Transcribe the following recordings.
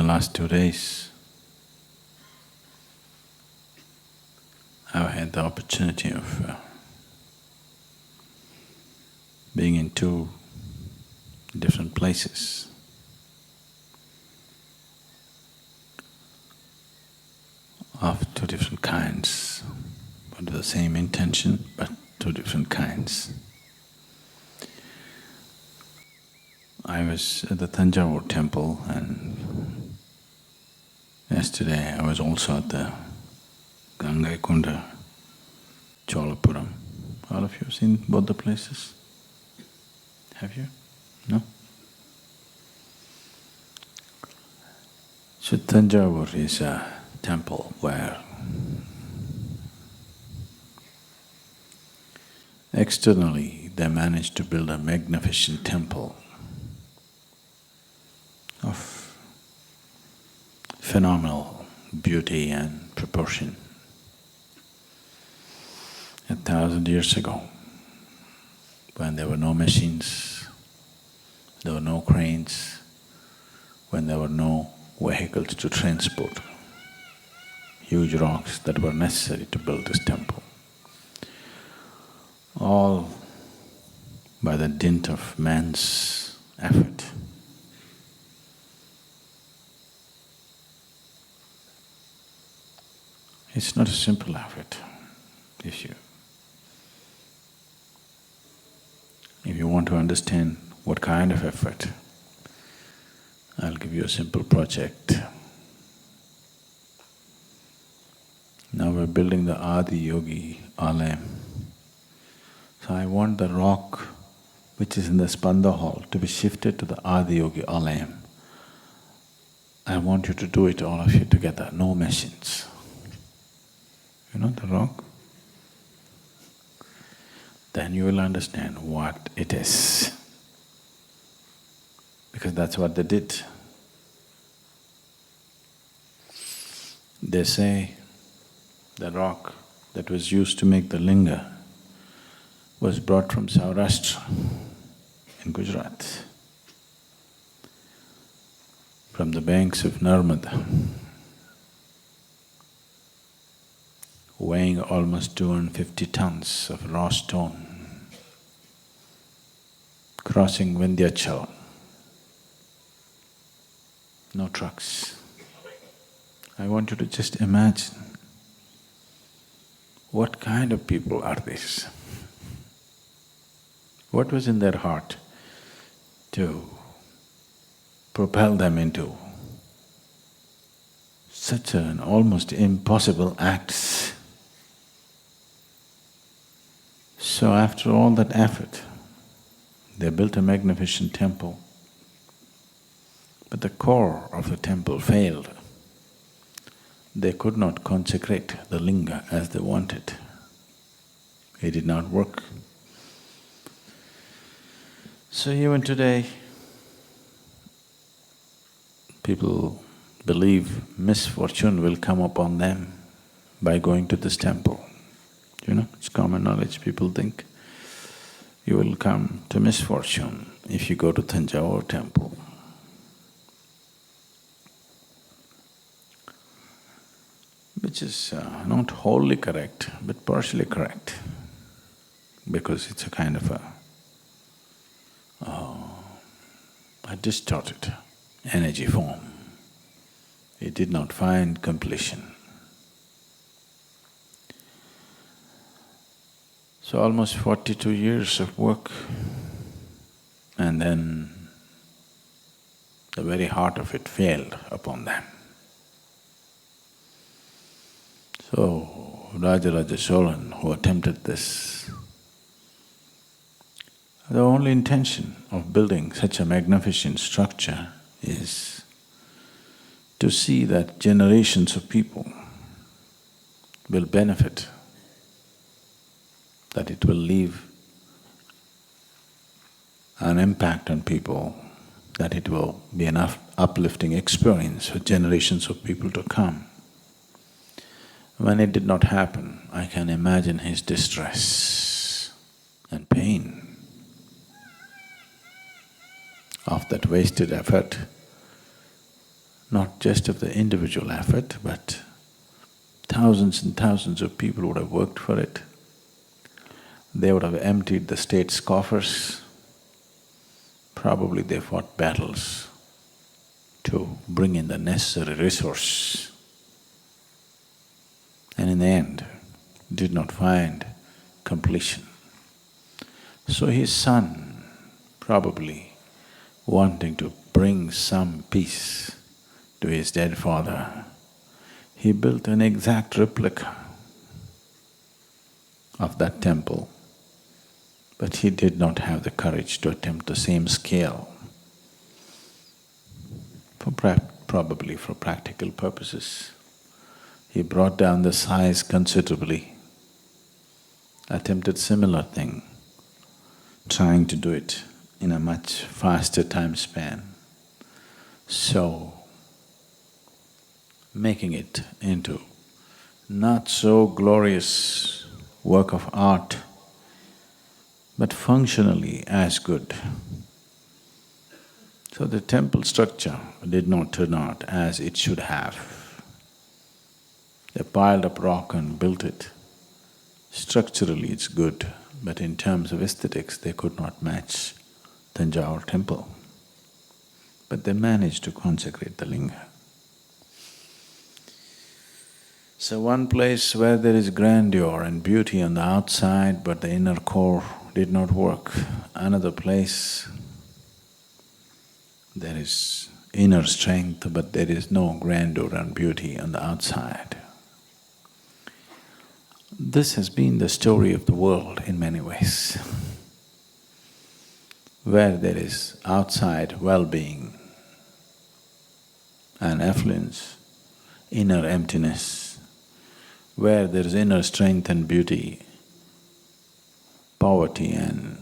last 2 days, I've had the opportunity of being in two different places. Of two different kinds, but the same intention, but two different kinds. I was at the Thanjavur temple, and yesterday I was also at the Gangaikunda, Cholapuram. All of you seen both the places? Have you? No? So Thanjavur is a temple where externally they managed to build a magnificent temple of phenomenal beauty and proportion. 1,000 years ago, when there were no machines, there were no cranes, when there were no vehicles to transport huge rocks that were necessary to build this temple. All by the dint of man's effort. It's not a simple effort. If you want to understand what kind of effort, I'll give you a simple project. Now we're building the Adi Yogi Alayam. So I want the rock which is in the Spanda hall to be shifted to the Adi Yogi Alayam. I want you to do it, all of you together, no machines. You know the rock? Then you will understand what it is. Because that's what they did. They say the rock that was used to make the linga was brought from Saurashtra in Gujarat, from the banks of Narmada, weighing almost 250 tons of raw stone, crossing Vindhyachal. No trucks. I want you to just imagine what kind of people are these? What was in their heart to propel them into such an almost impossible act? So after all that effort, they built a magnificent temple, but the core of the temple failed. They could not consecrate the linga as they wanted. It did not work. So even today, people believe misfortune will come upon them by going to this temple. You know, it's common knowledge, people think you will come to misfortune if you go to Thanjavur temple. Which is not wholly correct, but partially correct, because it's a kind of a distorted energy form. It did not find completion. So almost 42 years of work, and then the very heart of it failed upon them. So Rajaraja Cholan, who attempted this, the only intention of building such a magnificent structure is to see that generations of people will benefit, that it will leave an impact on people, that it will be an uplifting experience for generations of people to come. When it did not happen, I can imagine his distress and pain of that wasted effort not just of the individual effort, but thousands and thousands of people would have worked for it. They would have emptied the state's coffers. Probably they fought battles to bring in the necessary resource. And in the end, did not find completion. So his son, probably wanting to bring some peace to his dead father, he built an exact replica of that temple, but he did not have the courage to attempt the same scale, probably for practical purposes. He brought down the size considerably, attempted similar thing, trying to do it in a much faster time span. So, making it into not so glorious work of art, but functionally as good. So the temple structure did not turn out as it should have. They piled up rock and built it. Structurally it's good, but in terms of aesthetics they could not match Thanjavur temple. But they managed to consecrate the linga. So one place where there is grandeur and beauty on the outside, but the inner core did not work. Another place, there is inner strength, but there is no grandeur and beauty on the outside. This has been the story of the world in many ways. Where there is outside well-being and affluence, inner emptiness, where there is inner strength and beauty, poverty and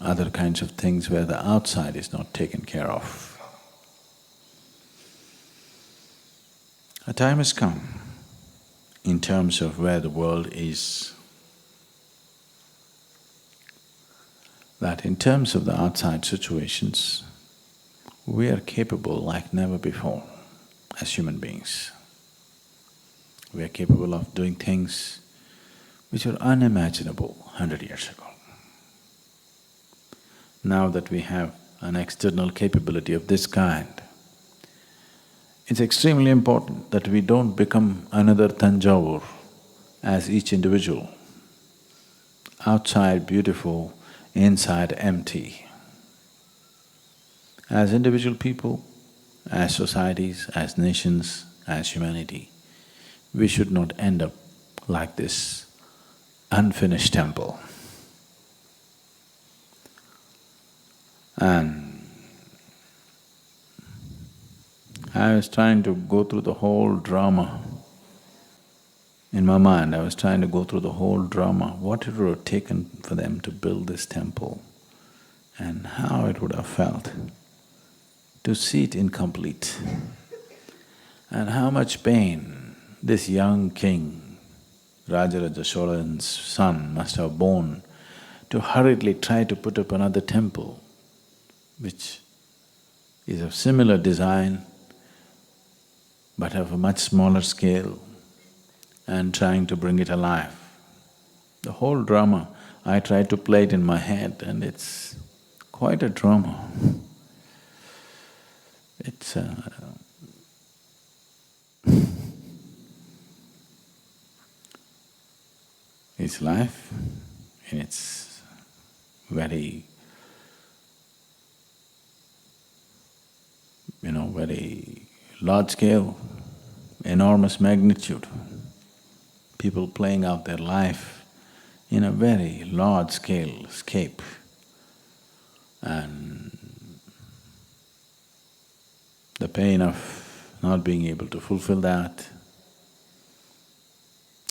other kinds of things where the outside is not taken care of. A time has come in terms of where the world is, that in terms of the outside situations, we are capable like never before as human beings. We are capable of doing things which were unimaginable 100 years ago. Now that we have an external capability of this kind, it's extremely important that we don't become another Thanjavur as each individual. Outside beautiful, inside empty. As individual people, as societies, as nations, as humanity, we should not end up like this unfinished temple. And I was trying to go through the whole drama. In my mind, I was trying to go through the whole drama, what it would have taken for them to build this temple and how it would have felt to see it incomplete, and how much pain this young king, Rajaraja Cholan's son, must have borne to hurriedly try to put up another temple which is of similar design but of a much smaller scale, and trying to bring it alive. The whole drama, I tried to play it in my head and it's quite a drama. It's it's life in its very, very large scale, enormous magnitude. People playing out their life in a very large scale scape, and the pain of not being able to fulfill that,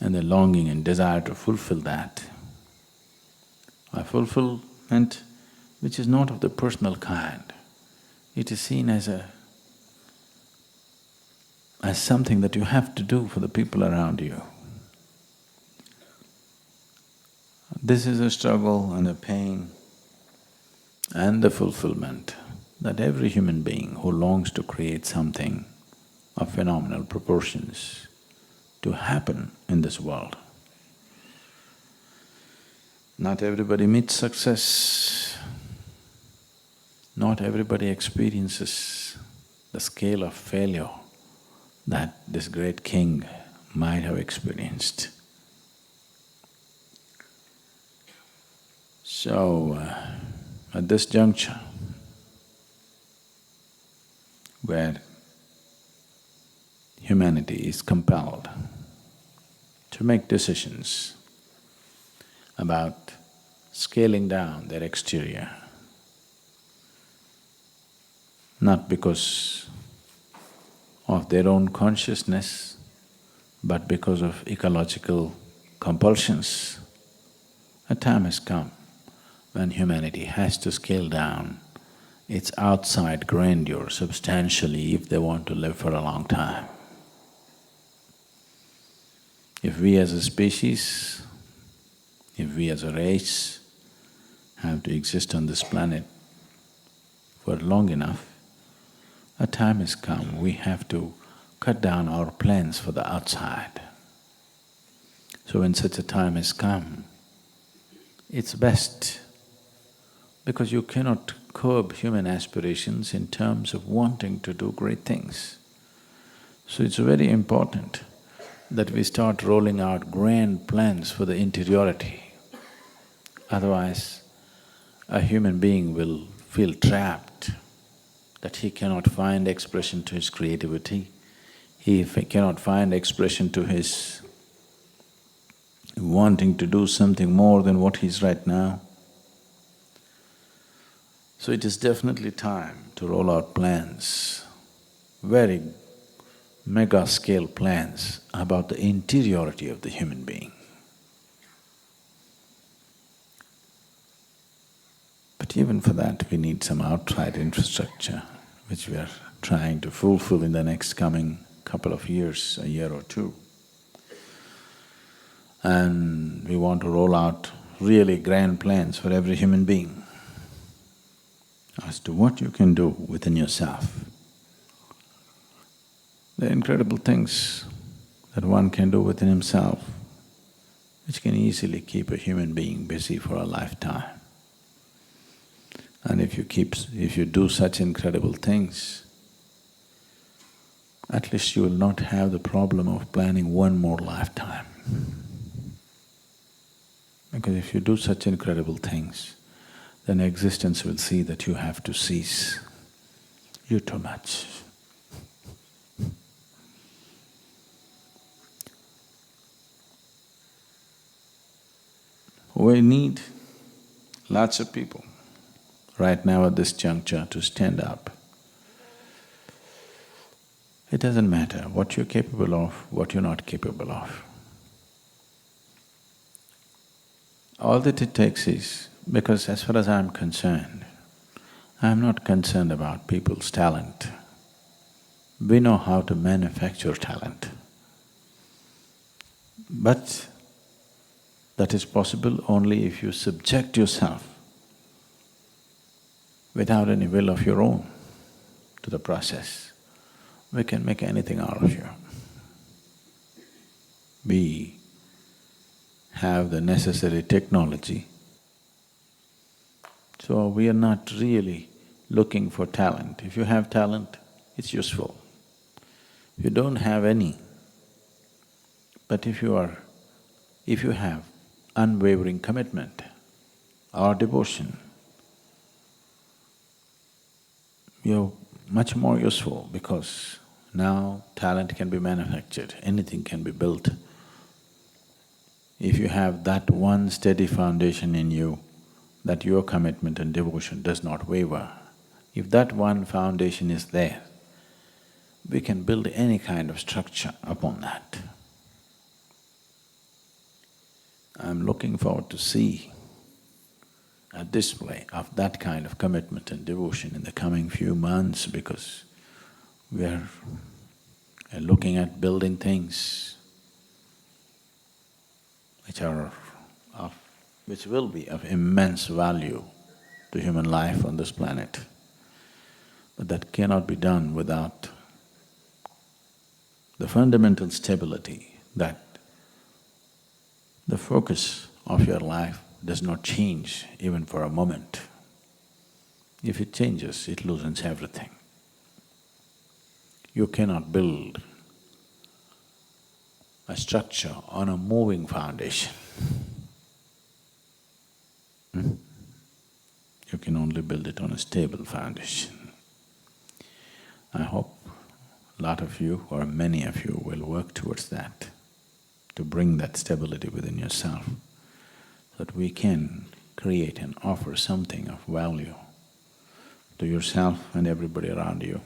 and the longing and desire to fulfill that. A fulfillment which is not of the personal kind. It is seen as something that you have to do for the people around you. This is a struggle and a pain and the fulfillment that every human being who longs to create something of phenomenal proportions to happen in this world, not everybody meets success, not everybody experiences the scale of failure that this great king might have experienced. So, at this juncture, where humanity is compelled to make decisions about scaling down their exterior, not because of their own consciousness, but because of ecological compulsions, a time has come when humanity has to scale down its outside grandeur substantially if they want to live for a long time. If we as a species, if we as a race have to exist on this planet for long enough, a time has come we have to cut down our plans for the outside. So when such a time has come, it's best, because you cannot curb human aspirations in terms of wanting to do great things. So it's very important that we start rolling out grand plans for the interiority. Otherwise, a human being will feel trapped, that he cannot find expression to his creativity, he cannot find expression to his wanting to do something more than what he is right now. So it is definitely time to roll out plans, very mega-scale plans about the interiority of the human being. But even for that, we need some outright infrastructure, which we are trying to fulfill in the next coming couple of years, a year or two. And we want to roll out really grand plans for every human being as to what you can do within yourself. There are incredible things that one can do within himself, which can easily keep a human being busy for a lifetime. And if you do such incredible things, at least you will not have the problem of planning one more lifetime. Because if you do such incredible things, then existence will see that you have to cease. You're too much. We need lots of people right now at this juncture to stand up. It doesn't matter what you're capable of, what you're not capable of. All that it takes is, because as far as I'm concerned, I'm not concerned about people's talent. We know how to manufacture talent. But that is possible only if you subject yourself without any will of your own to the process. We can make anything out of you. We have the necessary technology, so we are not really looking for talent. If you have talent, it's useful. If you don't have any, but if you have unwavering commitment or devotion, you're much more useful, because now talent can be manufactured, anything can be built. If you have that one steady foundation in you, that your commitment and devotion does not waver, if that one foundation is there, we can build any kind of structure upon that. I'm looking forward to see a display of that kind of commitment and devotion in the coming few months, because we're looking at building things which will be of immense value to human life on this planet. But that cannot be done without the fundamental stability that the focus of your life does not change even for a moment. If it changes, it loosens everything. You cannot build a structure on a moving foundation. You can only build it on a stable foundation. I hope a lot of you or many of you will work towards that, to bring that stability within yourself, so that we can create and offer something of value to yourself and everybody around you.